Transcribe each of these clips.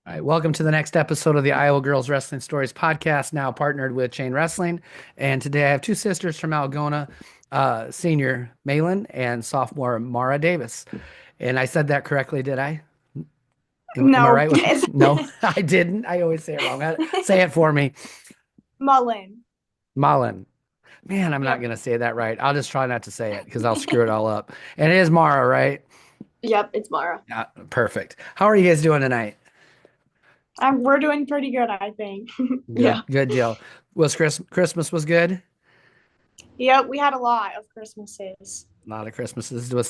All right, welcome to the next episode of the Iowa Girls Wrestling Stories podcast, now partnered with Chain Wrestling. And today I have two sisters from Algona, senior Malyn and sophomore Mara Davis. And I said that correctly, did I? Am I No, right with it's No, I didn't. I always say it wrong. Say it for me. Mullen. Malyn. Man, I'm not Yep. going to say that right. I'll just try not to say it because I'll screw it all up. And it is Mara, right? Yep, it's Mara. Perfect. How are you guys doing tonight? We're doing pretty good, I think. Good, Yeah. good deal. Christmas was good? Yep, we had a lot of Christmases. A lot of Christmases. Does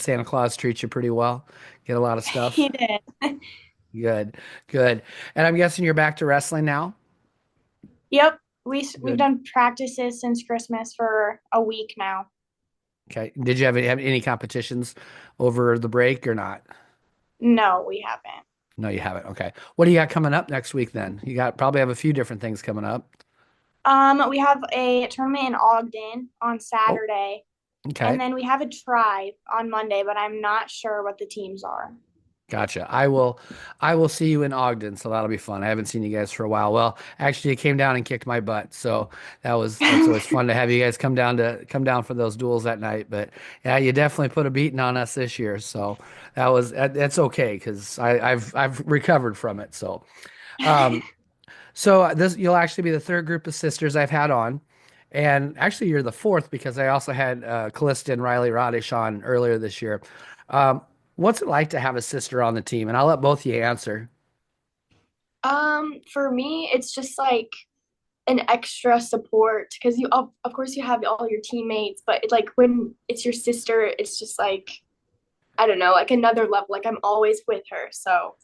Santa Claus treat you pretty well? Get a lot of He stuff? did. Good, good. And I'm guessing you're back to wrestling now? Yep, we've Good. done practices since Christmas for a week now. Okay. Did you have any competitions over the break or not? No, we haven't. No, you haven't. Okay. What do you got coming up next week then? You got probably have a few different things coming up. We have a tournament in Ogden on Oh, Saturday, and okay. then we have a tribe on Monday, but I'm not sure what the teams are. Gotcha. I will see you in Ogden, so that'll be fun. I haven't seen you guys for a while. Well, actually, you came down and kicked my butt, so that's always fun to have you guys come down for those duels at night. But yeah, you definitely put a beating on us this year, so that's okay because I've recovered from it. Um, so this you'll actually be the third group of sisters I've had on, and actually you're the fourth because I also had Callista and Riley Radish on earlier this year. Um, what's it like to have a sister on the team? And I'll let both of you answer. For me, it's just like an extra support because of course you have all your teammates, but like when it's your sister, it's just like I don't know, like another level. Like I'm always with her. So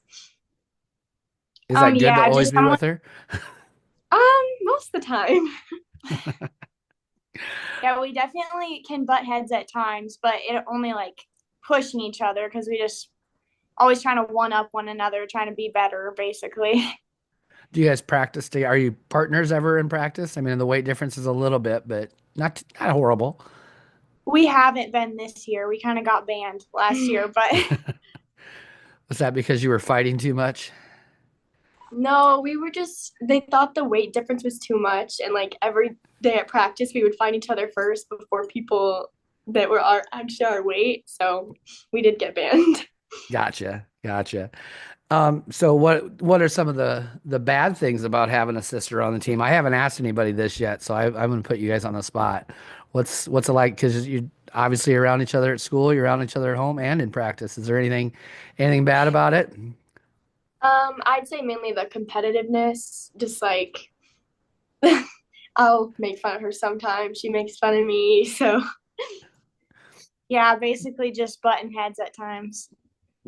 Is that good to yeah, always just be with her? most of the time. Yeah, we definitely can butt heads at times, but it only like pushing each other because we just always trying to one up one another, trying to be better, basically. Do you guys practice together? Are you partners ever in practice? I mean, the weight difference is a little bit, but not horrible. We haven't been this year. We kind of got banned last year, but Was that because you were fighting too much? no, we were just, they thought the weight difference was too much. And like every day at practice, we would find each other first before people that were actually our weight. So we did get banned. Gotcha, gotcha. So what are some of the bad things about having a sister on the team? I haven't asked anybody this yet, so I'm going to put you guys on the spot. What's it like? Because you obviously around each other at school, you're around each other at home and in practice. Is there anything bad about it? I'd say mainly the competitiveness, just like I'll make fun of her sometimes. She makes fun of me. So yeah, basically just button heads at times.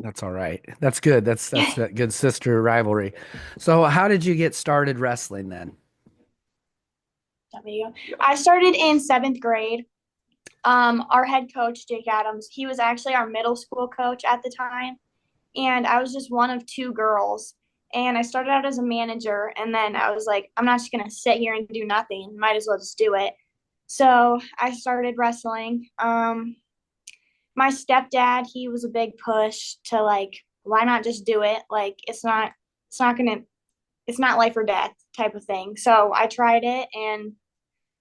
That's all right. That's good. That's that good sister rivalry. So how did you get started wrestling then? I started in seventh grade. Our head coach, Jake Adams, he was actually our middle school coach at the time. And I was just one of two girls. And I started out as a manager. And then I was like, I'm not just going to sit here and do nothing. Might as well just do it. So I started wrestling. My stepdad, he was a big push to like, why not just do it? Like, it's not life or death type of thing. So I tried it and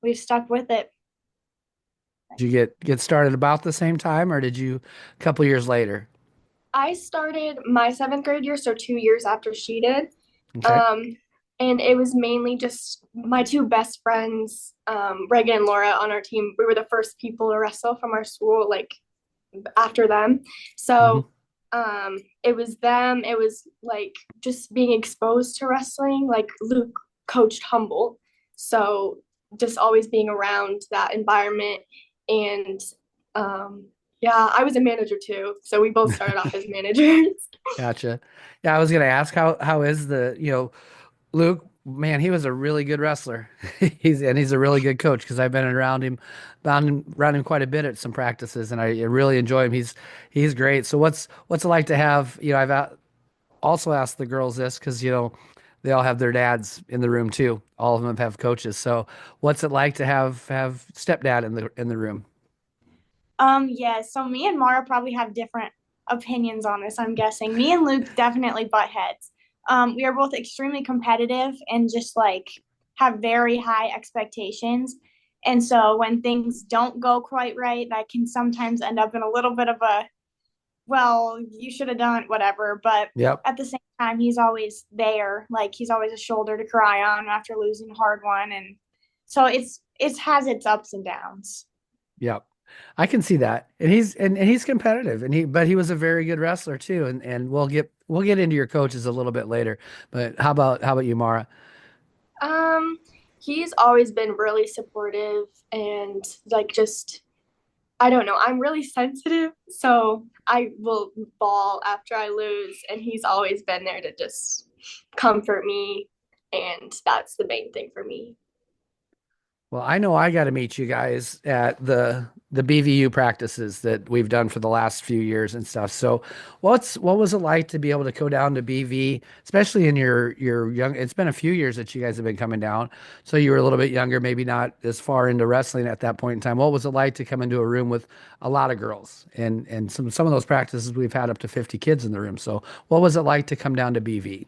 we've stuck with it. Did you get started about the same time, or did you a couple years later? I started my seventh grade year, so 2 years after she did. Okay. Um, and it was mainly just my two best friends, Reagan and Laura, on our team. We were the first people to wrestle from our school, like after them. hmm So it was them. It was like just being exposed to wrestling. Like Luke coached Humboldt, so just always being around that environment and yeah, I was a manager too, so we both started off as managers. Gotcha. Yeah, I was gonna ask how is Luke, man, he was a really good wrestler. He's a really good coach because I've been around him quite a bit at some practices, and I really enjoy him. He's great. So what's it like to have? Also asked the girls this because they all have their dads in the room too. All of them have coaches. So what's it like to have stepdad in the room? Yeah, so me and Mara probably have different opinions on this, I'm guessing. Me and Luke definitely butt heads. We are both extremely competitive and just like have very high expectations. And so when things don't go quite right, that can sometimes end up in a little bit of a, well, you should have done whatever. But Yep. at the same time, he's always there. Like he's always a shoulder to cry on after losing a hard one. And so it has its ups and downs. Yep. I can see that. And he's competitive and he was a very good wrestler too. And we'll get into your coaches a little bit later. But how about you, Mara? Um, he's always been really supportive and like just I don't know, I'm really sensitive, so I will bawl after I lose, and he's always been there to just comfort me, and that's the main thing for me. Well, I know I got to meet you guys at the BVU practices that we've done for the last few years and stuff. So, what was it like to be able to go down to BV, especially in your young? It's been a few years that you guys have been coming down, so you were a little bit younger, maybe not as far into wrestling at that point in time. What was it like to come into a room with a lot of girls and some of those practices we've had up to 50 kids in the room. So, what was it like to come down to BV?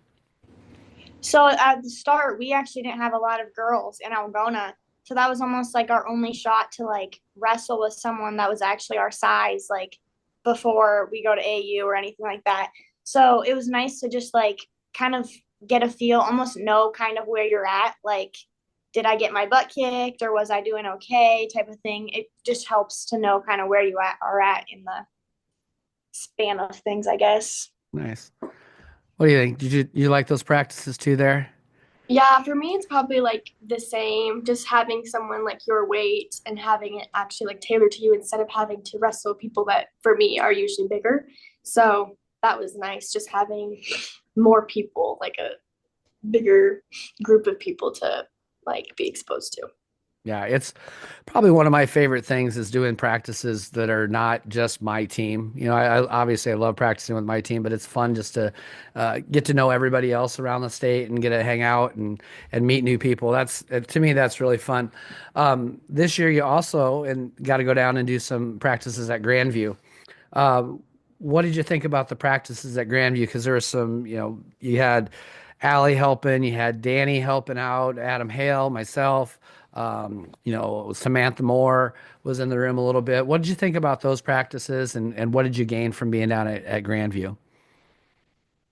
So at the start, we actually didn't have a lot of girls in Algona. So that was almost like our only shot to like wrestle with someone that was actually our size, like before we go to AU or anything like that. So it was nice to just like kind of get a feel, almost know kind of where you're at. Like, did I get my butt kicked or was I doing okay type of thing. It just helps to know kind of where are at in the span of things, I guess. Nice. What do you think? Did you like those practices too there? Yeah, for me, it's probably like the same, just having someone like your weight and having it actually like tailored to you instead of having to wrestle people that for me are usually bigger. So that was nice, just having more people, like a bigger group of people to like be exposed to. Yeah, it's probably one of my favorite things is doing practices that are not just my team. I obviously I love practicing with my team, but it's fun just to get to know everybody else around the state and get to hang out and meet new people. That's to me that's really fun. This year you also and got to go down and do some practices at Grandview. Uh, what did you think about the practices at Grandview? Because there was some, you had Allie helping, you had Danny helping out, Adam Hale, myself, Samantha Moore was in the room a little bit. What did you think about those practices and what did you gain from being down at Grandview?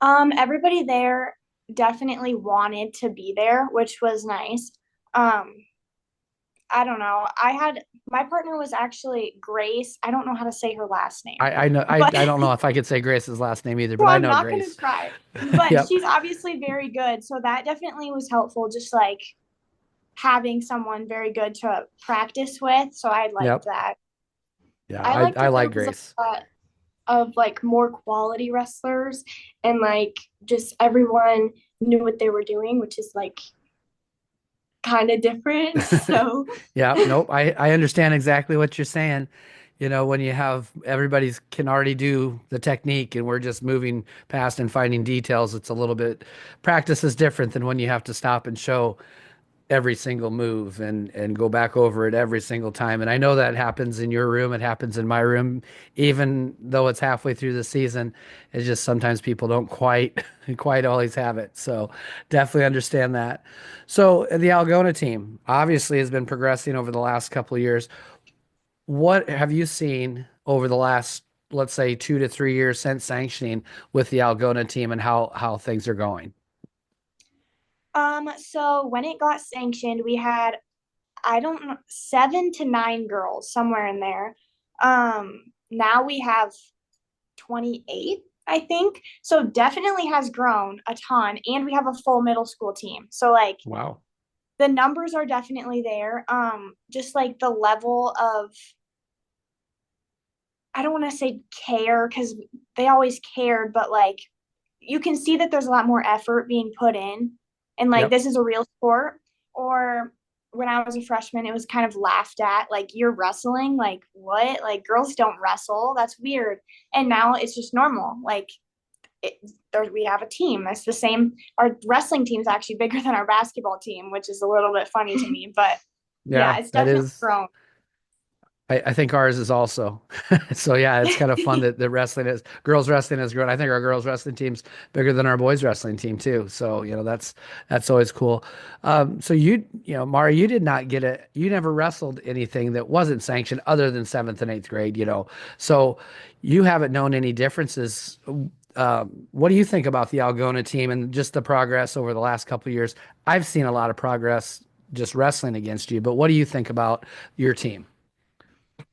Everybody there definitely wanted to be there, which was nice. Um, I don't know. I had my partner was actually Grace. I don't know how to say her last name, I know I but don't know if I could say Grace's last name either, so but I I'm know not gonna Grace. try. But Yep. she's obviously very good, so that definitely was helpful. Just like having someone very good to practice with. So I liked Yep. that. Yeah, I liked I that like there was a Grace. lot of like more quality wrestlers and like just everyone knew what they were doing, which is like kind of different. So Yeah, nope. I understand exactly what you're saying. When you have everybody's can already do the technique and we're just moving past and finding details, it's a little bit practice is different than when you have to stop and show every single move and go back over it every single time. And I know that happens in your room, it happens in my room, even though it's halfway through the season. It's just sometimes people don't quite quite always have it. So definitely understand that. So the Algona team obviously has been progressing over the last couple of years. What have you seen over the last, let's say, 2 to 3 years since sanctioning with the Algona team and how things are going? So when it got sanctioned, we had I don't know 7 to 9 girls somewhere in there. Now we have 28, I think. So definitely has grown a ton, and we have a full middle school team. So like Wow. the numbers are definitely there. Just like the level of I don't want to say care because they always cared, but like you can see that there's a lot more effort being put in, and like Yep. this is a real sport. Or when I was a freshman, it was kind of laughed at, like you're wrestling, like what? Like girls don't wrestle, that's weird. And now it's just normal. Like it, we have a team. That's the same. Our wrestling team is actually bigger than our basketball team, which is a little bit funny to me, but yeah, Yeah, it's that definitely is. grown. I think ours is also. So yeah, it's kind of fun that the wrestling is girls wrestling is growing. I think our girls wrestling team's bigger than our boys wrestling team too. So, that's always cool. So Mara, you did not get it. You never wrestled anything that wasn't sanctioned other than seventh and eighth grade. So you haven't known any differences. What do you think about the Algona team and just the progress over the last couple of years? I've seen a lot of progress just wrestling against you, but what do you think about your team?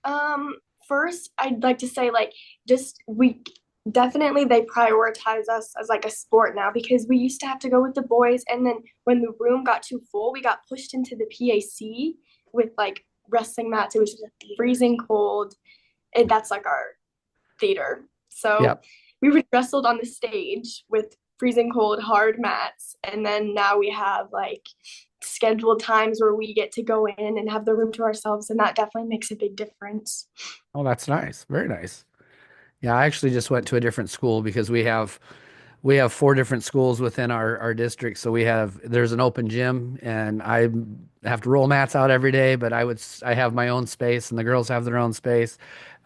Um, First, I'd like to say like just we definitely they prioritize us as like a sport now because we used to have to go with the boys, and then when the room got too full, we got pushed into the PAC with like wrestling mats. It was just freezing cold, and that's like our theater. Yeah. So we were wrestled on the stage with freezing cold hard mats, and then now we have like scheduled times where we get to go in and have the room to ourselves, and that definitely makes a big difference. Oh, that's nice. Very nice. Yeah, I actually just went to a different school because we have four different schools within our district. So there's an open gym and I have to roll mats out every day, but I have my own space and the girls have their own space.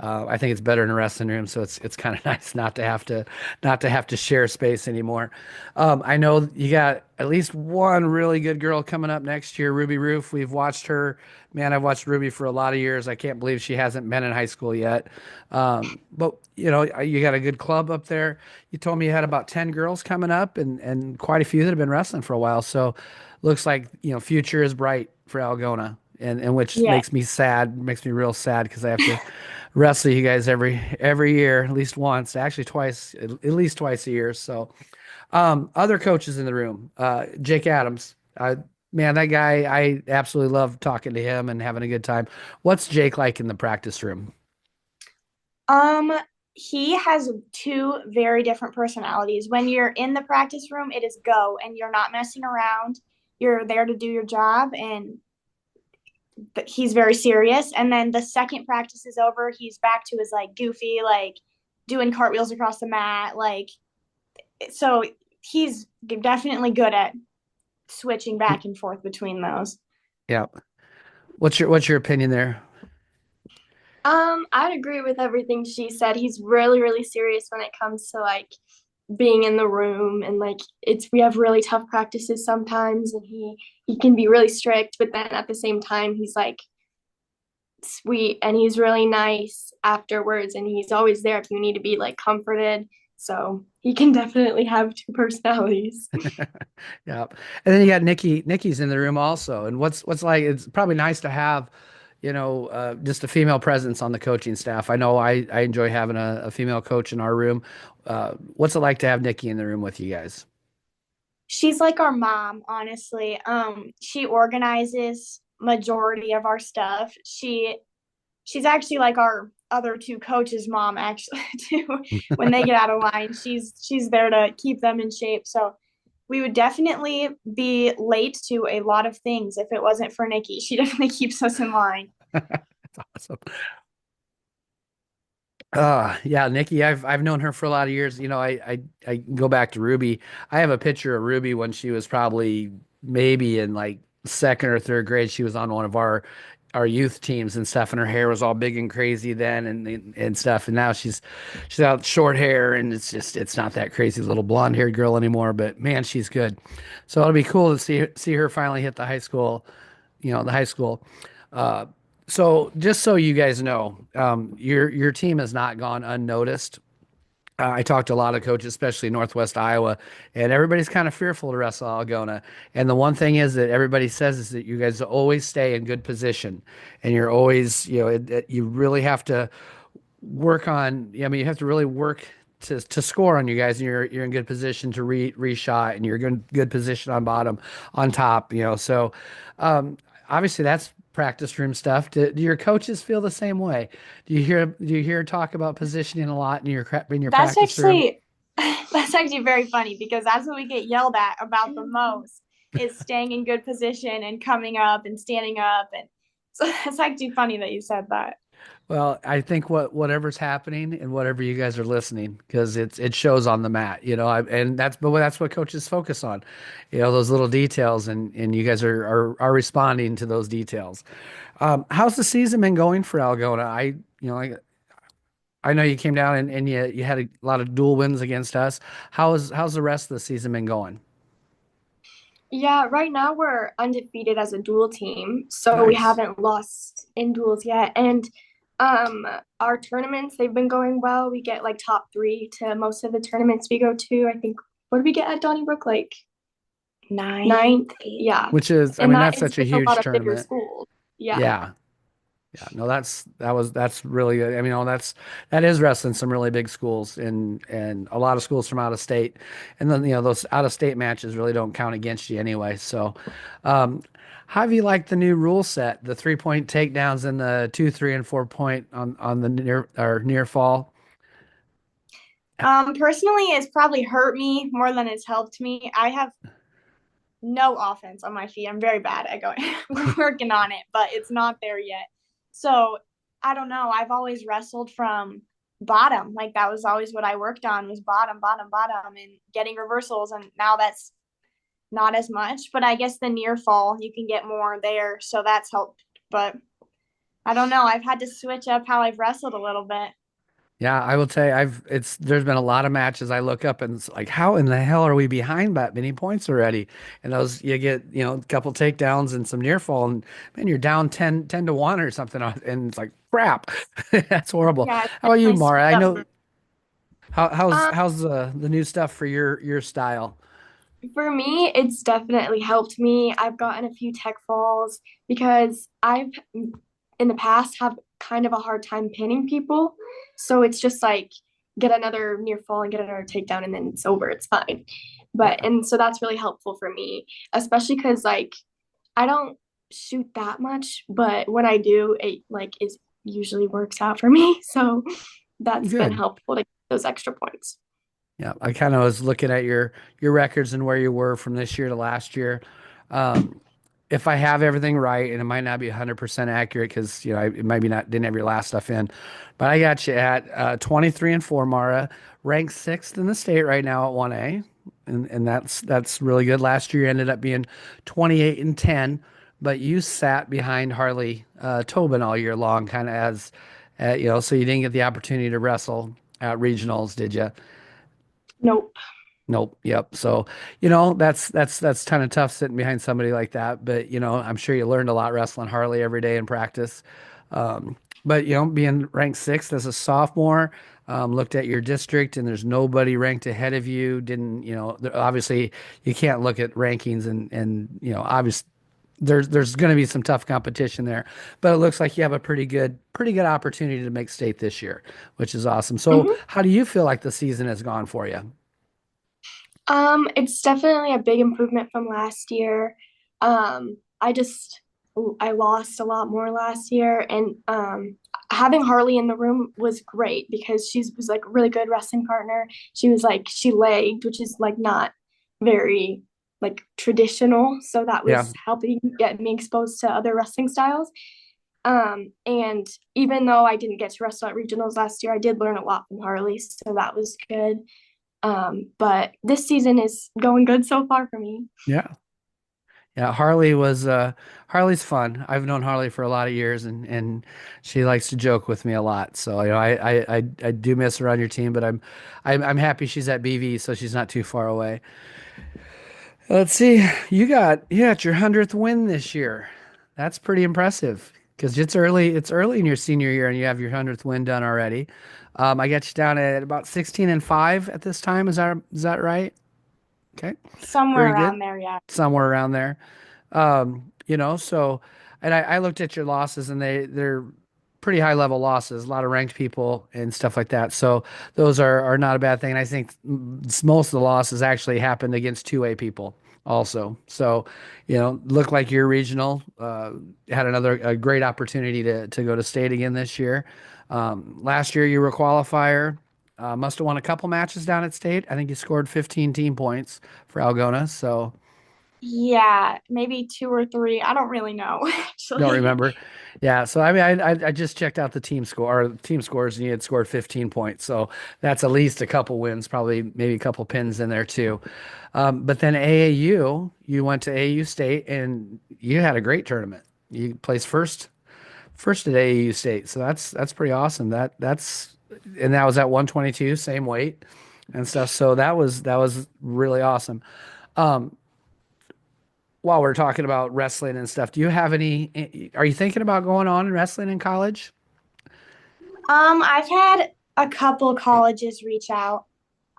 I think it's better in a wrestling room, so it's kind of nice not to have to share space anymore. I know you got at least one really good girl coming up next year, Ruby Roof. We've watched her. Man, I've watched Ruby for a lot of years. I can't believe she hasn't been in high school yet. But you got a good club up there. You told me you had about 10 girls coming up and quite a few that have been wrestling for a while. So looks like, future is bright for Algona and which Yeah. makes me real sad because I have to wrestle you guys every year, at least once, actually twice, at least twice a year. So, other coaches in the room, Jake Adams, man, that guy, I absolutely love talking to him and having a good time. What's Jake like in the practice room? Um, he has two very different personalities. When you're in the practice room, it is go and you're not messing around. You're there to do your job and he's very serious. And then the second practice is over, he's back to his like goofy, like doing cartwheels across the mat. So he's definitely good at switching back and forth between those. Yeah. What's your opinion there? I'd agree with everything she said. He's really, really serious when it comes to like being in the room, and like we have really tough practices sometimes, and he can be really strict, but then at the same time he's like sweet and he's really nice afterwards, and he's always there if you need to be like comforted. So he can definitely have two personalities. Yeah. And then you got Nikki. Nikki's in the room also. And what's like, it's probably nice to have, just a female presence on the coaching staff. I know I enjoy having a female coach in our room. What's it like to have Nikki in the room with you guys? She's like our mom, honestly. She organizes majority of our stuff. She's actually like our other two coaches' mom, actually, too. When they get out of line, she's there to keep them in shape. So we would definitely be late to a lot of things if it wasn't for Nikki. She definitely keeps us in line. That's awesome. Yeah, Nikki, I've known her for a lot of years. I go back to Ruby. I have a picture of Ruby when she was probably maybe in like second or third grade. She was on one of our youth teams and stuff, and her hair was all big and crazy then and stuff. And now she's out short hair and it's not that crazy little blonde haired girl anymore. But man, she's good. So it'll be cool to see her finally hit the high school. Uh, so just so you guys know, your team has not gone unnoticed. I talked to a lot of coaches, especially Northwest Iowa, and everybody's kind of fearful to wrestle Algona. And the one thing is that everybody says is that you guys always stay in good position, and you're always, you really have to work on. I mean, you have to really work to score on you guys, and you're in good position to reshot, and you're in good position on bottom, on top. So obviously that's practice room stuff. Do your coaches feel the same way? Do you hear talk about positioning a lot in your That's practice room? actually that's actually very funny because that's what we get yelled at about the most is staying in good position and coming up and standing up and so it's actually funny that you said that. Well, I think whatever's happening and whatever you guys are listening, because it shows on the mat, and that's what coaches focus on, those little details, and you guys are responding to those details. How's the season been going for Algona? I know you came down and you had a lot of dual wins against us. How's the rest of the season been going? Yeah, right now we're undefeated as a dual team, so we Nice. haven't lost in duels yet. And um our tournaments, they've been going well. We get like top three to most of the tournaments we go to. I think what did we get at Donnybrook? Like ninth? Yeah. Which is, I And mean, that that's is such a with a lot huge of bigger tournament. schools. Yeah. Yeah. Yeah, no, that's really good. I mean, that is wrestling some really big schools and a lot of schools from out of state, and then those out of state matches really don't count against you anyway. So, um, how have you liked the new rule set, the 3 point takedowns and the 2, 3, and 4 point on the near fall? Personally, it's probably hurt me more than it's helped me. I have no offense on my feet. I'm very bad at going. We're working on it, but it's not there yet. So I don't know. I've always wrestled from bottom. Like that was always what I worked on was bottom, bottom, bottom, and getting reversals. And now that's not as much. But I guess the near fall you can get more there, so that's helped. But I don't know. I've had to switch up how I've wrestled a little bit. Yeah, I will tell you, there's been a lot of matches I look up and it's like, how in the hell are we behind that many points already? And those you get, a couple takedowns and some near fall, and man, you're down 10-1 or something, and it's like crap. That's horrible. Yeah, How about you, definitely Mara? switched I up. know Um, how's the new stuff for your style? For me, it's definitely helped me. I've gotten a few tech falls because I've in the past have kind of a hard time pinning people. So it's just like get another near fall and get another takedown and then it's over. It's fine. But Yeah. and so that's really helpful for me, especially because like I don't shoot that much, but when I do, it like is usually works out for me. So that's been Good. helpful to get those extra points. Yeah, I kind of was looking at your records and where you were from this year to last year. Um, if I have everything right, and it might not be 100% accurate because it might be not didn't have your last stuff in, but I got you at 23-4, Mara, ranked sixth in the state right now at 1A, and that's really good. Last year you ended up being 28-10, but you sat behind Harley Tobin all year long, kind of so you didn't get the opportunity to wrestle at regionals, did you? Nope. Nope. Yep. So, that's kind of tough sitting behind somebody like that. But, I'm sure you learned a lot wrestling Harley every day in practice. Um, but, being ranked sixth as a sophomore, looked at your district and there's nobody ranked ahead of you. Didn't, obviously you can't look at rankings and obviously there's going to be some tough competition there, but it looks like you have a pretty good opportunity to make state this year, which is awesome. So, Mhm. how do you feel like the season has gone for you? It's definitely a big improvement from last year. I just I lost a lot more last year, and having Harley in the room was great because she was like a really good wrestling partner. She was like she legged, which is like not very like traditional, so that Yeah. was helping get me exposed to other wrestling styles. And even though I didn't get to wrestle at regionals last year, I did learn a lot from Harley, so that was good. But this season is going good so far for me. Yeah. Yeah, Harley's fun. I've known Harley for a lot of years and she likes to joke with me a lot. So, I do miss her on your team, but I'm happy she's at BV, so she's not too far away. Let's see. You got your 100th win this year. That's pretty impressive because it's early in your senior year and you have your 100th win done already. I got you down at about 16-5 at this time. Is that right? Okay. Somewhere Very good. around there, yeah. Somewhere around there. So, and I looked at your losses and they're pretty high level losses, a lot of ranked people and stuff like that. So those are not a bad thing. And I think most of the losses actually happened against 2A people also. So, looked like your regional, had a great opportunity to go to state again this year. Last year you were a qualifier. Must have won a couple matches down at state. I think you scored 15 team points for Algona. So, Yeah, maybe two or three. I don't really know, Don't actually. remember. Yeah, so I mean, I just checked out the team score or team scores, and you had scored 15 points. So that's at least a couple wins, probably maybe a couple pins in there too. But then AAU, you went to AAU State, and you had a great tournament. You placed first at AAU State, so that's pretty awesome. And that was at 122, same weight and stuff. So that was really awesome. Um, while we're talking about wrestling and stuff, do you have are you thinking about going on in wrestling in college? I've had a couple colleges reach out.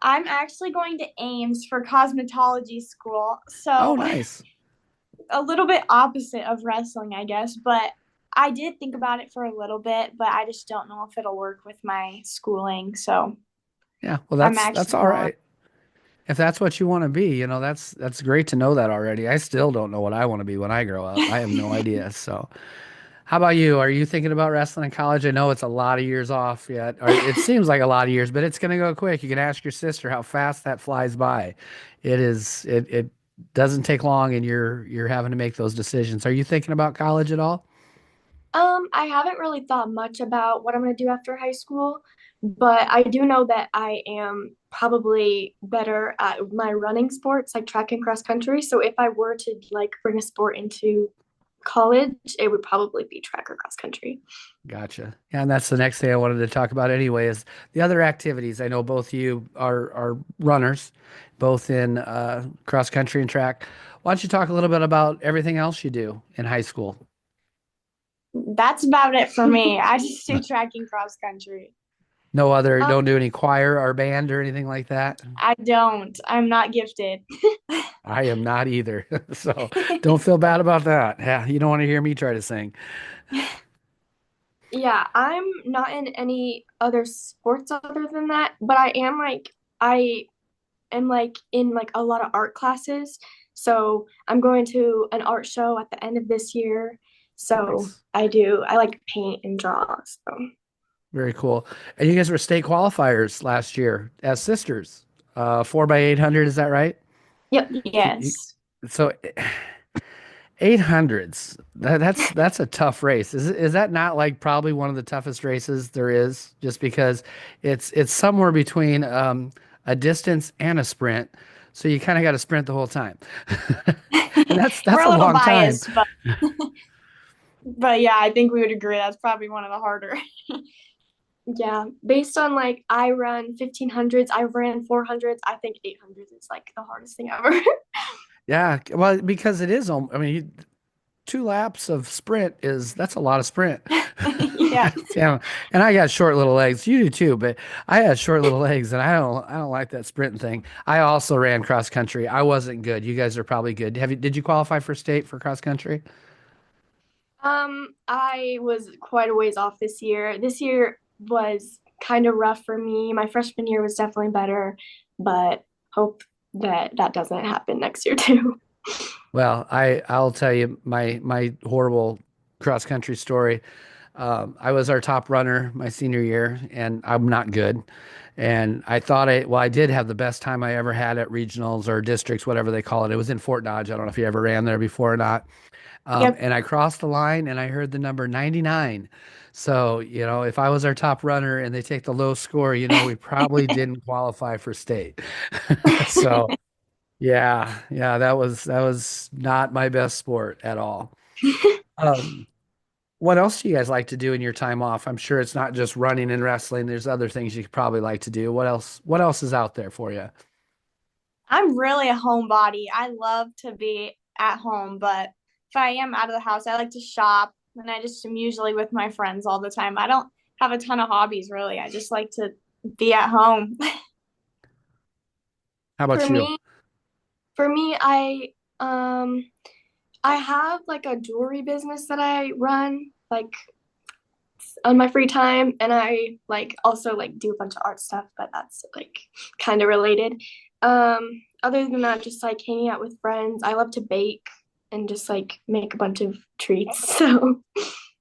I'm actually going to Ames for cosmetology school, Oh, so nice. a little bit opposite of wrestling, I guess. But I did think about it for a little bit, but I just don't know if it'll work with my schooling. So Yeah, well, I'm that's actually all not. right. If that's what you want to be, that's great to know that already. I still don't know what I want to be when I grow up. I have no idea. So, how about you? Are you thinking about wrestling in college? I know it's a lot of years off yet, or it seems like a lot of years, but it's going to go quick. You can ask your sister how fast that flies by. It doesn't take long, and you're having to make those decisions. Are you thinking about college at all? I haven't really thought much about what I'm going to do after high school, but I do know that I am probably better at my running sports, like track and cross country. So if I were to like bring a sport into college, it would probably be track or cross country. Gotcha. Yeah, and that's the next thing I wanted to talk about anyway is the other activities. I know both of you are runners, both in cross country and track. Why don't you talk a little bit about everything else you do in high school? That's about it for me. I just do track and cross country. No other, Um, don't do any choir or band or anything like that. I don't. I'm not gifted. I am not either. So don't feel bad about that. Yeah, you don't want to hear me try to sing. yeah, I'm not in any other sports other than that, but I am like in like a lot of art classes. So I'm going to an art show at the end of this year. So Nice. I like paint and draw. So Very cool. And you guys were state qualifiers last year as sisters. 4x800, is that right? yep. Yes. So 800s. That's a tough race. Is that not like probably one of the toughest races there is? Just because it's somewhere between a distance and a sprint, so you kind of got to sprint the whole time, and We're that's a a little long time. biased, but yeah, I think we would agree that's probably one of the harder. yeah, based on like I run 1500s, I ran 400s. I think 800s is like the hardest thing ever. Yeah, well, because it is. I mean, 2 laps of sprint is that's a lot of sprint. Yeah. Yeah, and I got short little legs. You do too, but I had short little legs, and I don't like that sprinting thing. I also ran cross country. I wasn't good. You guys are probably good. Did you qualify for state for cross country? I was quite a ways off this year. This year was kind of rough for me. My freshman year was definitely better, but hope that that doesn't happen next year too. Well, I'll tell you my horrible cross country story. I was our top runner my senior year, and I'm not good. And I did have the best time I ever had at regionals or districts, whatever they call it. It was in Fort Dodge. I don't know if you ever ran there before or not. Yep. And I crossed the line and I heard the number 99. So, if I was our top runner and they take the low score, we probably didn't qualify for state. So, yeah, yeah, that was not my best sport at all. Um, what else do you guys like to do in your time off? I'm sure it's not just running and wrestling. There's other things you could probably like to do. What else is out there for you? I'm really a homebody. I love to be at home, but if I am out of the house, I like to shop and I just am usually with my friends all the time. I don't have a ton of hobbies really. I just like to be at home. How For about you? me, for me, I have like a jewelry business that I run like on my free time, and I like also like do a bunch of art stuff, but that's like kind of related. Other than that, just like hanging out with friends. I love to bake and just like make a bunch of treats. So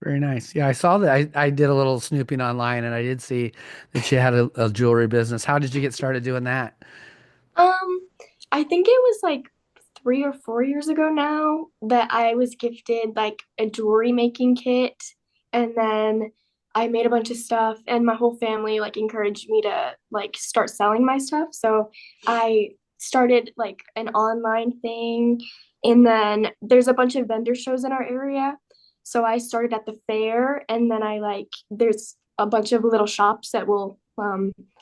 Very nice. Yeah, I saw that. I did a little snooping online and I did see that you had a jewelry business. How did you get started doing that? Um, I think it was like 3 or 4 years ago now that I was gifted like a jewelry making kit, and then I made a bunch of stuff, and my whole family like encouraged me to like start selling my stuff. So I started like an online thing, and then there's a bunch of vendor shows in our area. So I started at the fair, and then I like there's a bunch of little shops that will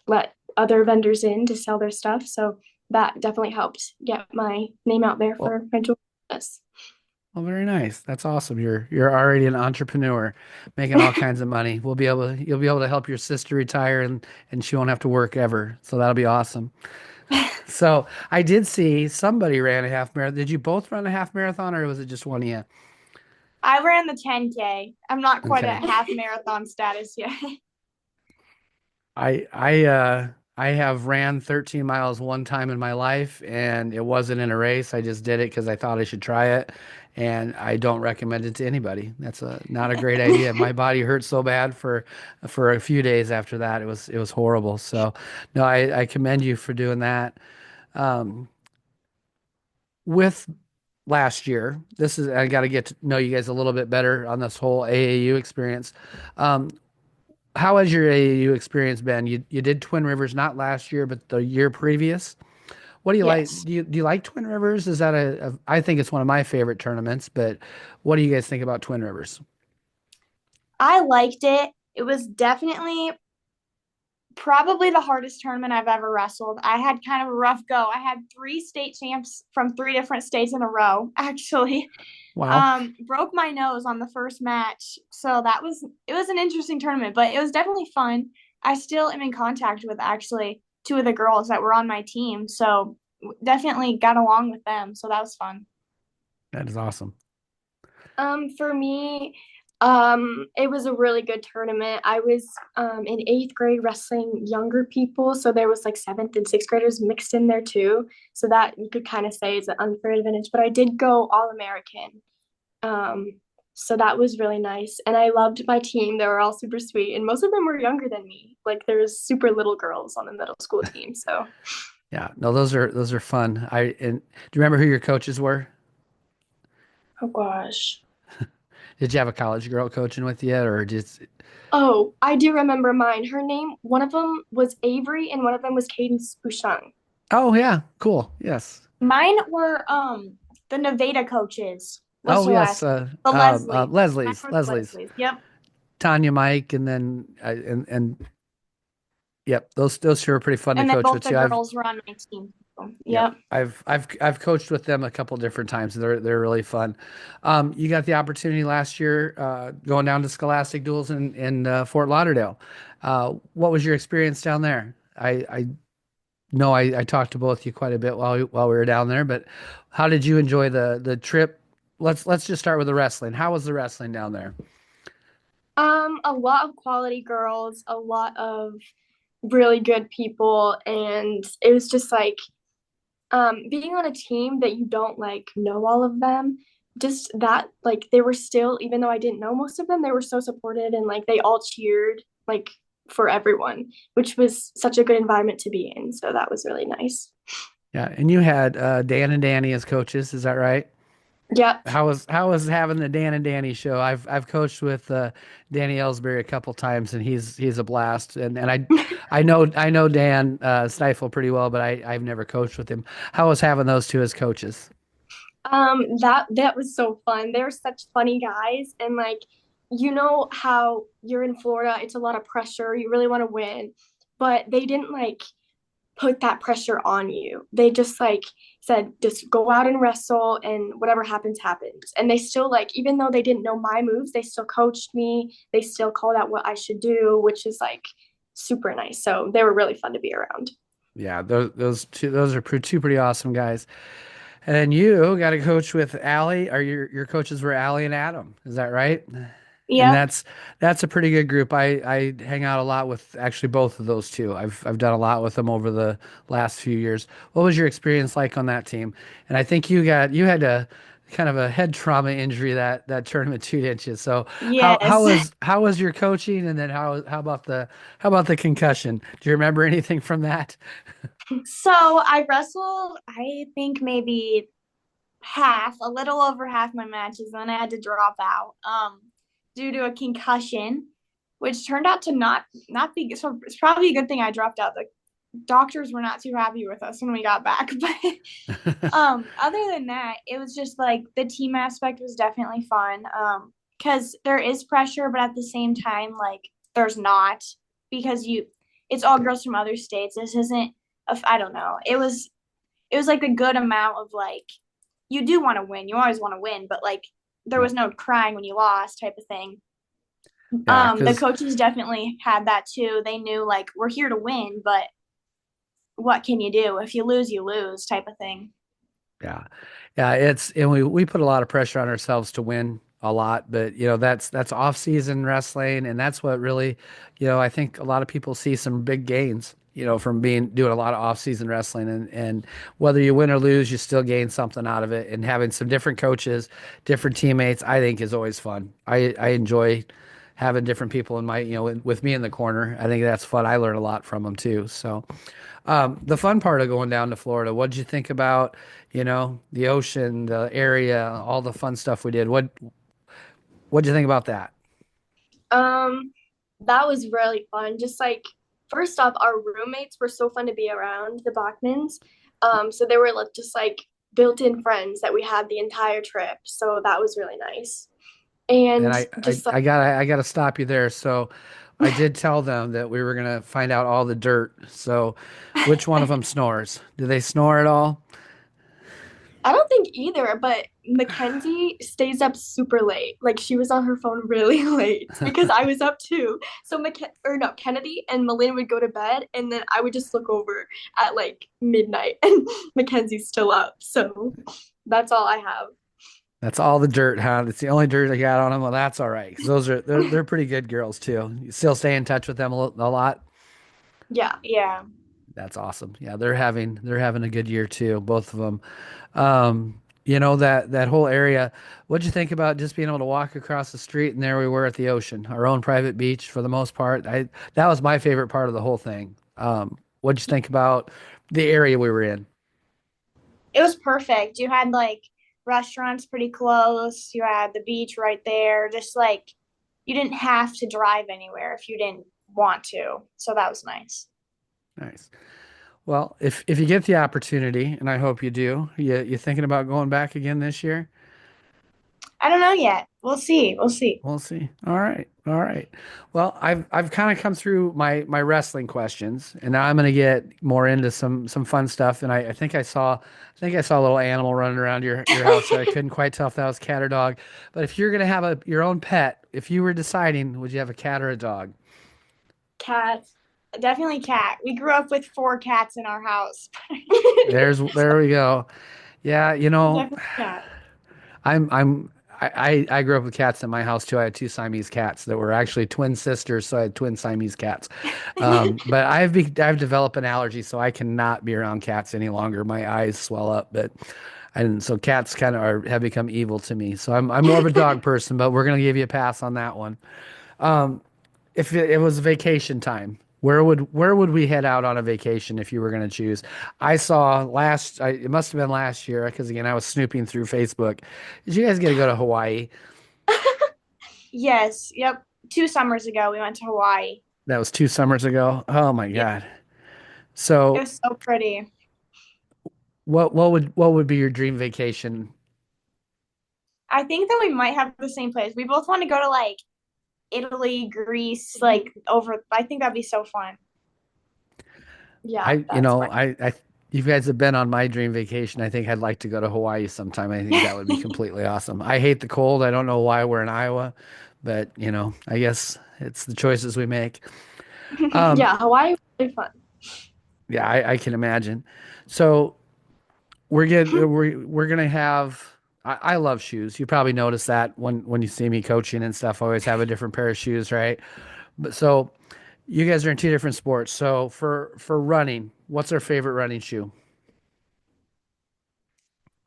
let other vendors in to sell their stuff. So that definitely helped get my name out there Well, for my jewelry business. well, very nice. That's awesome. You're already an entrepreneur, making all kinds of money. You'll be able to help your sister retire and she won't have to work ever. So that'll be awesome. So I did see somebody ran a half marathon. Did you both run a half marathon or was it just one of you? I ran the 10K. I'm not quite Okay. at half marathon status yet. I I uh I have ran 13 miles one time in my life and it wasn't in a race. I just did it because I thought I should try it and I don't recommend it to anybody. That's not a great idea. My body hurt so bad for a few days after that. It was horrible. So no, I commend you for doing that. Um, with last year, this is I got to get to know you guys a little bit better on this whole AAU experience. Um, how has your AAU experience been? You did Twin Rivers not last year, but the year previous. What do you like? Yes. Do you like Twin Rivers? Is that I think it's one of my favorite tournaments, but what do you guys think about Twin Rivers? I liked it. It was definitely probably the hardest tournament I've ever wrestled. I had kind of a rough go. I had three state champs from three different states in a row, actually. Wow. Broke my nose on the first match. So it was an interesting tournament, but it was definitely fun. I still am in contact with actually two of the girls that were on my team. So definitely got along with them. So that was fun. That is awesome. For me, it was a really good tournament. I was in eighth grade wrestling younger people, so there was like seventh and sixth graders mixed in there too. So that you could kind of say is an unfair advantage. But I did go all American. Um, so that was really nice, and I loved my team. They were all super sweet, and most of them were younger than me. Like there's super little girls on the middle school team. So, Yeah. No, those are fun. Do you remember who your coaches were? oh gosh. Did you have a college girl coaching with you, or just? Oh, I do remember mine. Her name, one of them was Avery, and one of them was Cadence Bouchon. Oh yeah, cool. Yes. Mine were the Nevada coaches. What's Oh her yes. last name? The Leslie. Mine Leslie's were the Leslie's Leslies. Yep. Tanya, Mike, and then and yep, those two are pretty fun to And then coach both with the too. girls were on my team. Yep. Yep. I've coached with them a couple different times. They're really fun. You got the opportunity last year going down to Scholastic Duels in Fort Lauderdale. What was your experience down there? I know I talked to both of you quite a bit while we were down there, but how did you enjoy the trip? Let's just start with the wrestling. How was the wrestling down there? A lot of quality girls, a lot of really good people, and it was just like being on a team that you don't like know all of them. Just that, like they were still, even though I didn't know most of them, they were so supported and like they all cheered like for everyone, which was such a good environment to be in. So that was really nice. Yeah, and you had Dan and Danny as coaches, is that right? Yep. How was having the Dan and Danny show? I've coached with Danny Ellsbury a couple times, and he's a blast. And I know Dan Stifle pretty well, but I've never coached with him. How was having those two as coaches? That was so fun. They're such funny guys, and like you know how you're in Florida, it's a lot of pressure. You really want to win, but they didn't like put that pressure on you. They just like said, just go out and wrestle, and whatever happens, happens. And they still like, even though they didn't know my moves, they still coached me. They still called out what I should do, which is like super nice. So they were really fun to be around. Yeah, those are two pretty awesome guys. And then you got to coach with Allie, or your coaches were Allie and Adam. Is that right? And Yep. that's a pretty good group. I hang out a lot with actually both of those two. I've done a lot with them over the last few years. What was your experience like on that team? And I think you had a kind of a head trauma injury that tournament too, didn't you? So how how Yes. was how was your coaching, and then how about the concussion? Do you remember anything from that? So I wrestled, I think maybe a little over half my matches, and then I had to drop out due to a concussion, which turned out to not be so. It's probably a good thing I dropped out. The doctors were not too happy with us when we got back, but other than that, it was just like the team aspect was definitely fun. Because there is pressure, but at the same time, like there's not because it's all girls from other states. This isn't I don't know. It was like a good amount of like you do want to win. You always want to win, but like there was no crying when you lost type of thing. Yeah, The because coaches definitely had that too. They knew like we're here to win, but what can you do? If you lose type of thing. yeah, yeah, and we put a lot of pressure on ourselves to win a lot, but that's off season wrestling, and that's what really, I think a lot of people see some big gains, from doing a lot of off season wrestling, and whether you win or lose, you still gain something out of it, and having some different coaches, different teammates, I think is always fun. I enjoy having different people in my, with me in the corner. I think that's fun. I learn a lot from them too. So. The fun part of going down to Florida, what did you think about, the ocean, the area, all the fun stuff we did? What did you think about that? Um, that was really fun. Just like first off, our roommates were so fun to be around, the Bachmans. So they were like, just like built-in friends that we had the entire trip. So that was really nice. And And I, I, just like I gotta stop you there. So I did tell them that we were gonna find out all the dirt. So which one of them snores? Do they snore at all? I don't think either, but Mackenzie stays up super late. Like she was on her phone really late because I was up too. So or no, Kennedy and Malyn would go to bed, and then I would just look over at like midnight, and Mackenzie's still up. So that's all I have. That's all the dirt, huh? It's the only dirt I got on them. Well, that's all right, 'cause they're pretty good girls too. You still stay in touch with them a lot. Yeah. Yeah. That's awesome. Yeah, they're having a good year too, both of them. That whole area. What'd you think about just being able to walk across the street and there we were at the ocean, our own private beach for the most part? I That was my favorite part of the whole thing. What'd you think about the area we were in? It was perfect. You had like restaurants pretty close. You had the beach right there. Just like you didn't have to drive anywhere if you didn't want to. So that was nice. Nice. Well, if you get the opportunity, and I hope you do, you thinking about going back again this year? I don't know yet. We'll see. We'll see. We'll see. All right. All right. Well, I've kind of come through my wrestling questions, and now I'm gonna get more into some fun stuff. And I think I saw a little animal running around your house there. I couldn't quite tell if that was cat or dog. But if you're gonna have your own pet, if you were deciding, would you have a cat or a dog? Cat. Definitely cat. We grew up with four cats in our house. There we go. Yeah, Definitely cat. I grew up with cats in my house too. I had two Siamese cats that were actually twin sisters, so I had twin Siamese cats. But I've developed an allergy, so I cannot be around cats any longer. My eyes swell up, and so cats kind of have become evil to me. So I'm more of a dog person, but we're gonna give you a pass on that one. Um, if it was vacation time, where would we head out on a vacation if you were going to choose? It must have been last year because again I was snooping through Facebook. Did you guys get to go to Hawaii? Yes. Yep. 2 summers ago, we went to Hawaii. That was 2 summers ago. Oh my Yeah. God. It So was so pretty. what would be your dream vacation? I think that we might have the same place. We both want to go to like Italy, Greece, like over. I think that'd be so fun. Yeah, I you that's know fine. I You guys have been on my dream vacation. I think I'd like to go to Hawaii sometime. I think that would be completely awesome. I hate the cold. I don't know why we're in Iowa, but I guess it's the choices we make. Um, Yeah, Hawaii was really fun. yeah, I can imagine. So we're gonna have. I love shoes. You probably noticed that when you see me coaching and stuff. I always have a different pair of shoes, right? But so you guys are in two different sports. So for running, what's our favorite running shoe?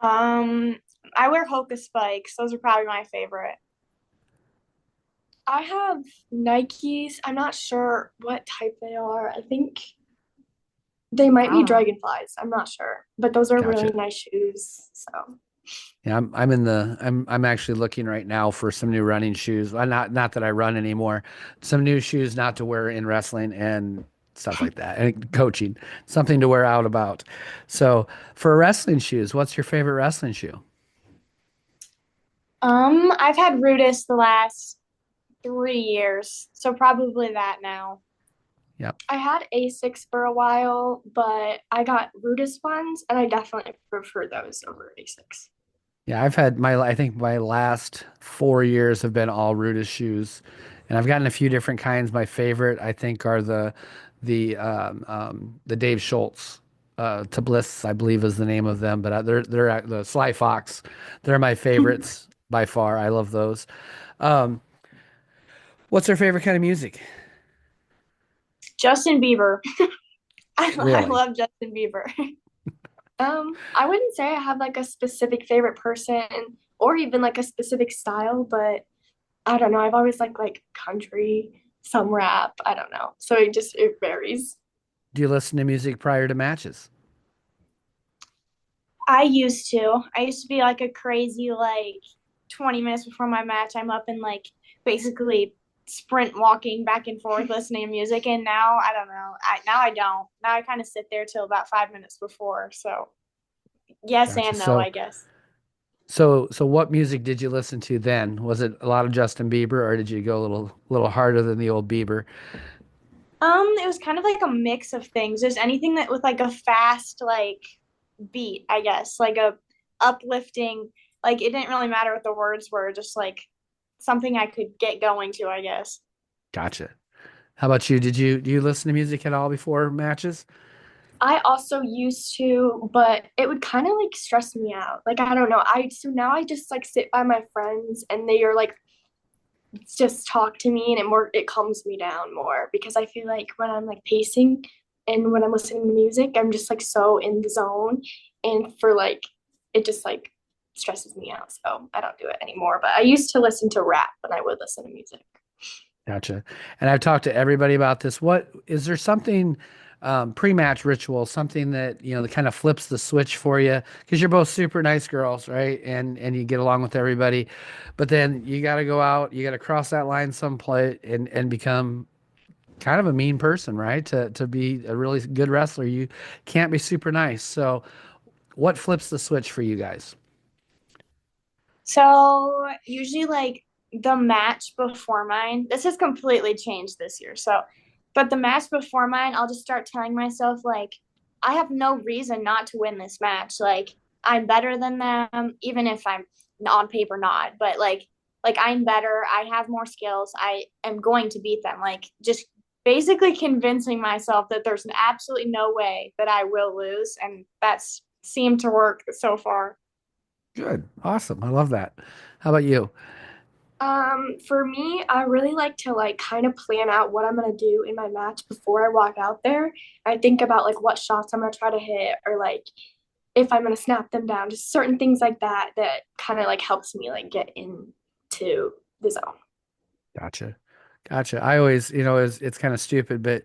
Um, I wear Hoka spikes. Those are probably my favorite. I have Nikes. I'm not sure what type they are. I think they might be Oh. dragonflies. I'm not sure, but those are really Gotcha. nice shoes. So, Yeah, I'm actually looking right now for some new running shoes. Well, not that I run anymore. Some new shoes not to wear in wrestling and stuff like that. And coaching, something to wear out about. So for wrestling shoes, what's your favorite wrestling shoe? I've had Rudis the last 3 years, so probably that now. Yep. I had Asics for a while, but I got Rudis ones, and I definitely prefer those over Asics. Yeah, I think my last 4 years have been all Rudis shoes, and I've gotten a few different kinds. My favorite, I think, are the Dave Schultz to Bliss, I believe is the name of them, but they're the Sly Fox. They're my favorites by far. I love those. Um, what's their favorite kind of music? Justin Bieber. I Really? love Justin Bieber. I wouldn't say I have like a specific favorite person or even like a specific style, but I don't know. I've always liked like country, some rap. I don't know. So it varies. Do you listen to music prior to matches? I used to. I used to be like a crazy, like 20 minutes before my match, I'm up and like basically sprint walking back and forth listening to music. And now I don't know. Now I don't. Now I kind of sit there till about 5 minutes before. So yes Gotcha. and no, I guess. So what music did you listen to then? Was it a lot of Justin Bieber, or did you go a little harder than the old Bieber? It was kind of like a mix of things. There's anything that with like a fast like beat, I guess, like a uplifting. Like it didn't really matter what the words were, just like something I could get going to, I guess. Gotcha. How about you? Do you listen to music at all before matches? I also used to, but it would kind of like stress me out. Like I don't know. I so now I just like sit by my friends and they are like just talk to me and it calms me down more because I feel like when I'm like pacing and when I'm listening to music, I'm just like so in the zone and for like it just like stresses me out. So I don't do it anymore. But I used to listen to rap when I would listen to music. Gotcha. And I've talked to everybody about this. What is there something pre-match ritual, something that that kind of flips the switch for you? Because you're both super nice girls, right? And you get along with everybody, but then you got to go out, you got to cross that line someplace and become kind of a mean person, right? To be a really good wrestler, you can't be super nice. So, what flips the switch for you guys? So usually like the match before mine, this has completely changed this year. So, but the match before mine, I'll just start telling myself like I have no reason not to win this match. Like I'm better than them, even if I'm on paper not. But like I'm better. I have more skills. I am going to beat them. Like just basically convincing myself that there's absolutely no way that I will lose, and that's seemed to work so far. Good. Awesome. I love that. How about you? For me, I really like to like kind of plan out what I'm gonna do in my match before I walk out there. I think about like what shots I'm gonna try to hit or like if I'm gonna snap them down, just certain things like that that kind of like helps me like get into the zone. Gotcha. Gotcha. I always, it's kind of stupid, but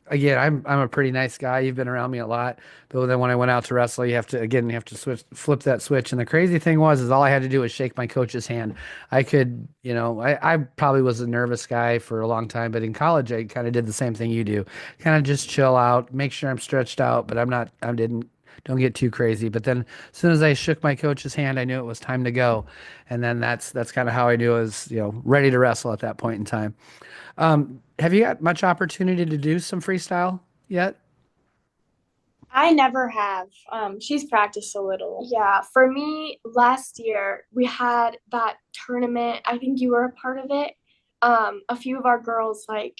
again, I'm a pretty nice guy. You've been around me a lot, but then when I went out to wrestle, you have to flip that switch. And the crazy thing is all I had to do was shake my coach's hand. I could, I probably was a nervous guy for a long time, but in college, I kind of did the same thing you do, kind of just chill out, make sure I'm stretched out, but I didn't. Don't get too crazy. But then as soon as I shook my coach's hand, I knew it was time to go. And then that's kind of how I knew I was, ready to wrestle at that point in time. Have you got much opportunity to do some freestyle yet? I never have. She's practiced a little. Yeah, for me, last year we had that tournament. I think you were a part of it. A few of our girls like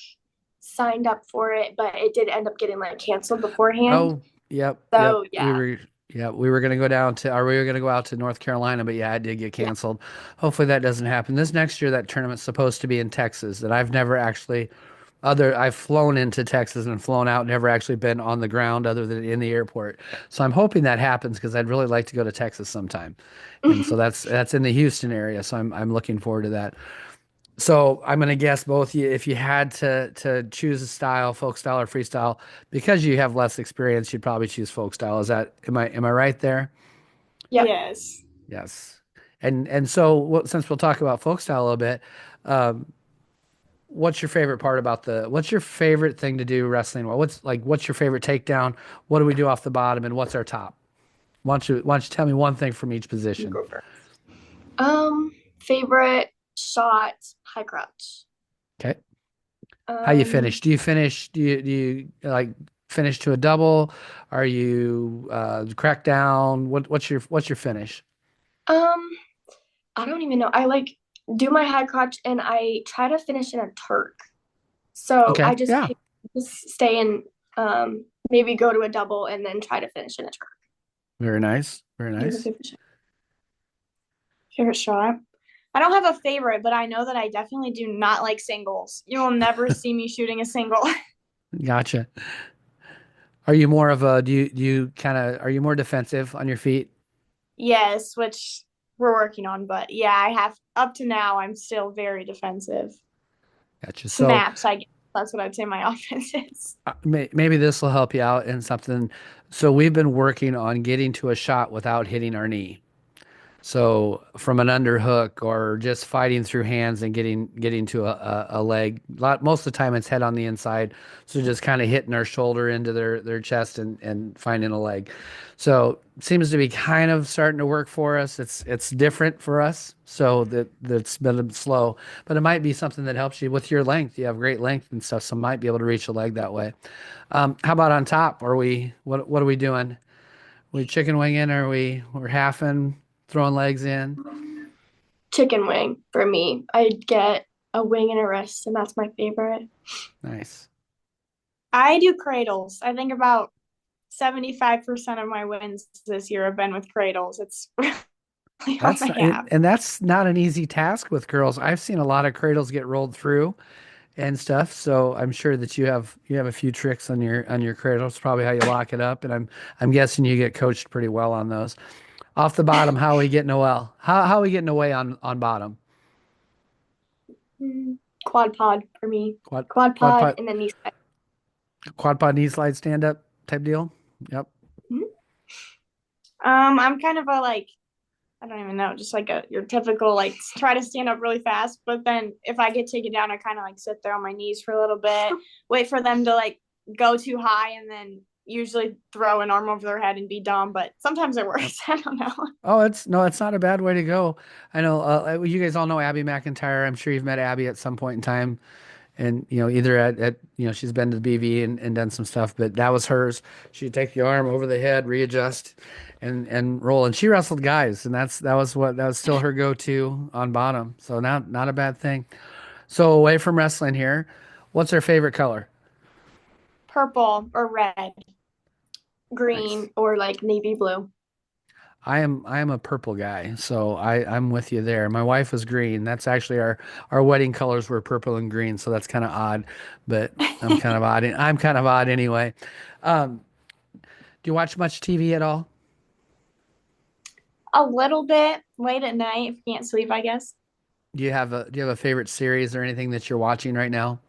signed up for it, but it did end up getting like canceled beforehand. Oh, yep, yep. So yeah. We were gonna go down to, or we were gonna go out to North Carolina, but yeah, it did get Yeah. canceled. Hopefully that doesn't happen. This next year, that tournament's supposed to be in Texas, and I've never actually I've flown into Texas and flown out, never actually been on the ground other than in the airport. So I'm hoping that happens because I'd really like to go to Texas sometime. And so that's in the Houston area. So I'm looking forward to that. So I'm gonna guess both you, if you had to choose a style, folk style or freestyle, because you have less experience, you'd probably choose folk style. Am I right there? Yep. Yes. Yes. And so since we'll talk about folk style a little bit, um, what's your favorite part about what's your favorite thing to do wrestling? What's your favorite takedown? What do we do off the bottom and what's our top? Why don't you tell me one thing from each You position? go first. Favorite shot, high crotch. Okay. How you Um, finish? Do you like finish to a double? Are you crack down? What's your finish? um, I don't even know. I like do my high crotch and I try to finish in a Turk. So Okay. I just Yeah. pick, just stay in, maybe go to a double and then try to finish in a Turk. Very nice. Very Do you have a nice. favorite shot? Favorite shot? I don't have a favorite, but I know that I definitely do not like singles. You will never see me shooting a single. Gotcha. Are you more of a do you kind of are you more defensive on your feet? Yes, which we're working on, but yeah, I have up to now I'm still very defensive. Gotcha. So Snaps, I guess that's what I'd say my offense is. maybe this will help you out in something. So we've been working on getting to a shot without hitting our knee. So from an underhook or just fighting through hands and getting to a leg. Most of the time it's head on the inside. So just kind of hitting our shoulder into their chest and finding a leg. So it seems to be kind of starting to work for us. It's different for us. So that's been slow, but it might be something that helps you with your length. You have great length and stuff, so might be able to reach a leg that way. How about on top? What are we doing? We chicken winging? We're halfing, throwing legs in? Chicken wing for me. I get a wing and a wrist, and that's my favorite. Nice. I do cradles. I think about 75% of my wins this year have been with cradles. It's really all That's I not, have. and that's not an easy task with girls. I've seen a lot of cradles get rolled through and stuff. So I'm sure that you have a few tricks on your cradles. Probably how you lock it up, and I'm guessing you get coached pretty well on those. Off the bottom, how are we getting well? How are we getting away on bottom? Mm, Quad pod for me. Quad Quad quad pod pod and then knee slide. quad pod knee slide stand up type deal. Yep. Mhm. I'm kind of a like I don't even know, just like a your typical like try to stand up really fast, but then if I get taken down, I kind of like sit there on my knees for a little bit, wait for them to like go too high, and then usually throw an arm over their head and be dumb. But sometimes it Yep. works. I don't know. Oh, it's not a bad way to go. I know you guys all know Abby McIntyre. I'm sure you've met Abby at some point in time, and either at she's been to the BV and done some stuff, but that was hers. She'd take the arm over the head, readjust, and roll. And she wrestled guys, and that was still her go-to on bottom. So not a bad thing. So away from wrestling here, what's her favorite color? Purple or red. Nice. Green or like navy blue. I am a purple guy, so I'm with you there. My wife was green. That's actually our wedding colors were purple and green, so that's kind of odd, but I'm kind of odd. I'm kind of odd anyway. Um, do you watch much TV at all? A little bit late at night if you can't sleep, I guess. Do you have a favorite series or anything that you're watching right now?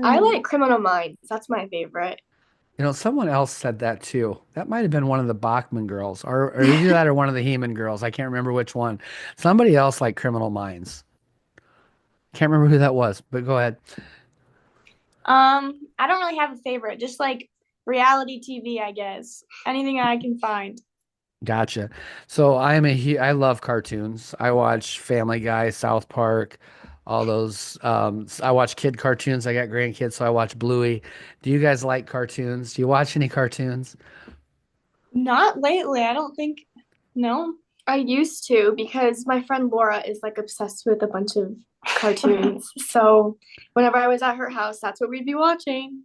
I Hmm. like Criminal Minds. That's my favorite. Someone else said that too. That might have been one of the Bachman girls, or either that or one of the Heeman girls. I can't remember which one. Somebody else like Criminal Minds. Can't remember who that was, but go ahead. I don't really have a favorite, just like reality TV, I guess. Anything I can find. Gotcha. So I love cartoons. I watch Family Guy, South Park, all those. I watch kid cartoons. I got grandkids, so I watch Bluey. Do you guys like cartoons? Do you watch any cartoons? Not lately. I don't think. No. I used to because my friend Laura is like obsessed with a bunch of cartoons. So whenever I was at her house, that's what we'd be watching.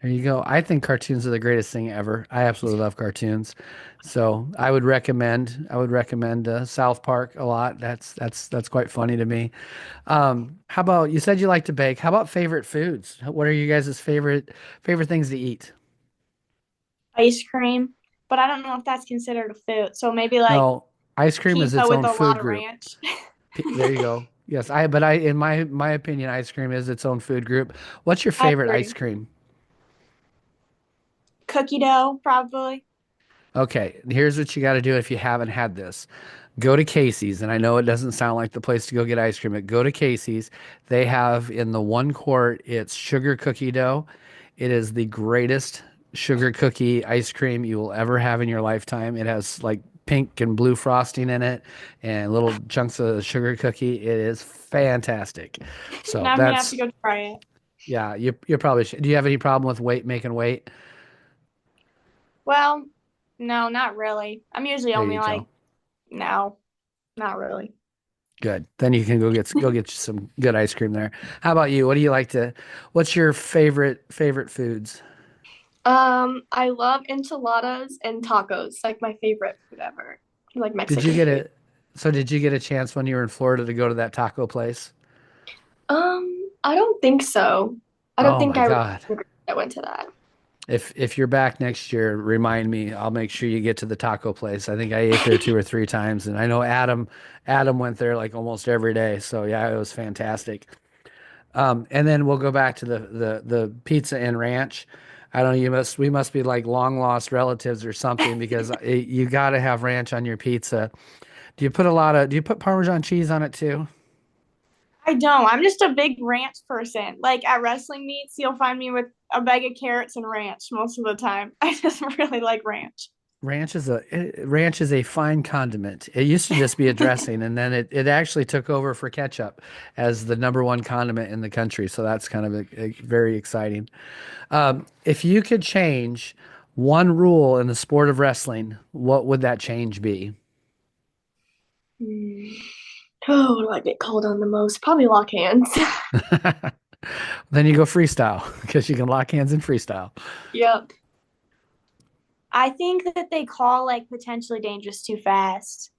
There you go. I think cartoons are the greatest thing ever. I absolutely love cartoons. So I would recommend South Park a lot. That's quite funny to me. How about you said you like to bake? How about favorite foods? What are you guys' favorite things to eat? Ice cream, but I don't know if that's considered a food. So maybe like No, ice cream is pizza its with own a lot food of group. ranch. There you go. Yes, in my opinion, ice cream is its own food group. What's your I favorite ice agree. cream? Cookie dough, probably. Okay, here's what you got to do if you haven't had this. Go to Casey's, and I know it doesn't sound like the place to go get ice cream, but go to Casey's. They have in the one quart, it's sugar cookie dough. It is the greatest sugar cookie ice cream you will ever have in your lifetime. It has like pink and blue frosting in it and little chunks of sugar cookie. It is fantastic. So Now I'm gonna have to that's, go try it. yeah, you probably should. Do you have any problem with making weight? Well, no, not really. I'm usually There only you like, go. no, not really. Good. Then you can go get you some good ice cream there. How about you? What do you like to, what's your favorite foods? I love enchiladas and tacos, like my favorite food ever. Like Did you Mexican get food. it? So did you get a chance when you were in Florida to go to that taco place? I don't think so. I don't Oh think my God. I went to that. If you're back next year, remind me. I'll make sure you get to the taco place. I think I ate there two or three times, and I know Adam went there like almost every day. So yeah, it was fantastic. And then we'll go back to the pizza and ranch. I don't know, we must be like long lost relatives or something because you got to have ranch on your pizza. Do you put Parmesan cheese on it too? I don't. I'm just a big ranch person. Like at wrestling meets, you'll find me with a bag of carrots and ranch most of the time. I just really like ranch. Ranch is a fine condiment. It used to just be a dressing, and then it actually took over for ketchup as the number one condiment in the country. So that's kind of very exciting. If you could change one rule in the sport of wrestling, what would that change be? Hmm. Oh, what do I get called on the most? Probably lock hands. Then you go freestyle because you can lock hands in freestyle. Yep. I think that they call like potentially dangerous too fast.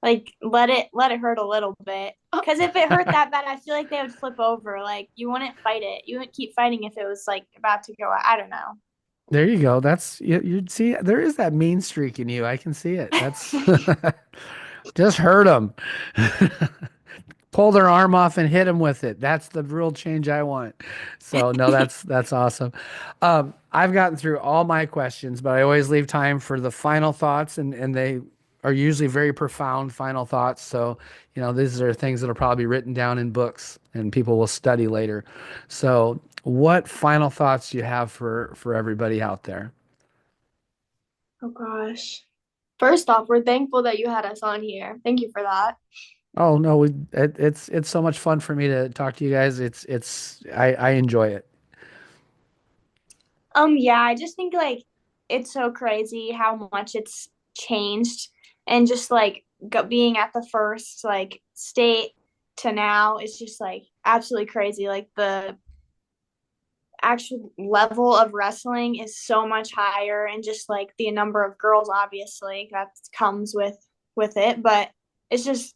Like let it hurt a little bit. Because if it hurt that bad, I feel like they would flip over. Like you wouldn't fight it. You wouldn't keep fighting if it was like about to go. I don't know. There you go. That's you see, there is that mean streak in you. I can see it. That's just hurt them. Pull their arm off and hit them with it. That's the real change I want. So no, that's awesome. I've gotten through all my questions, but I always leave time for the final thoughts, and they are usually very profound final thoughts. So these are things that are probably written down in books and people will study later. So what final thoughts do you have for everybody out there? Oh gosh. First off, we're thankful that you had us on here. Thank you for that. Oh no, it's so much fun for me to talk to you guys. I enjoy it. Yeah, I just think like it's so crazy how much it's changed and just like being at the first like state to now is just like absolutely crazy. Like the actual level of wrestling is so much higher and just like the number of girls obviously that comes with it, but it's just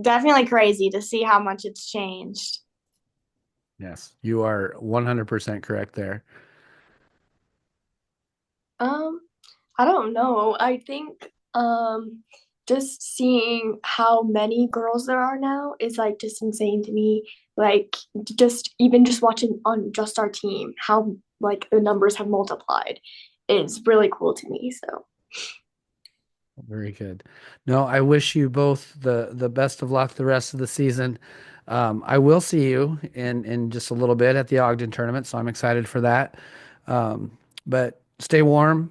definitely crazy to see how much it's changed. Yes, you are 100% correct there. Um, I don't know. I think just seeing how many girls there are now is like just insane to me. Like just even just watching on just our team, how like the numbers have multiplied is really cool to me. So Very good. No, I wish you both the best of luck the rest of the season. I will see you in just a little bit at the Ogden tournament, so I'm excited for that. But stay warm,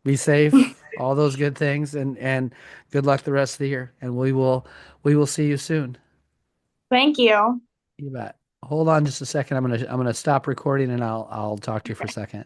be safe, all those good things, and good luck the rest of the year. And we will see you soon. Thank you. You bet. Hold on just a second. I'm gonna stop recording and I'll talk to you for a second.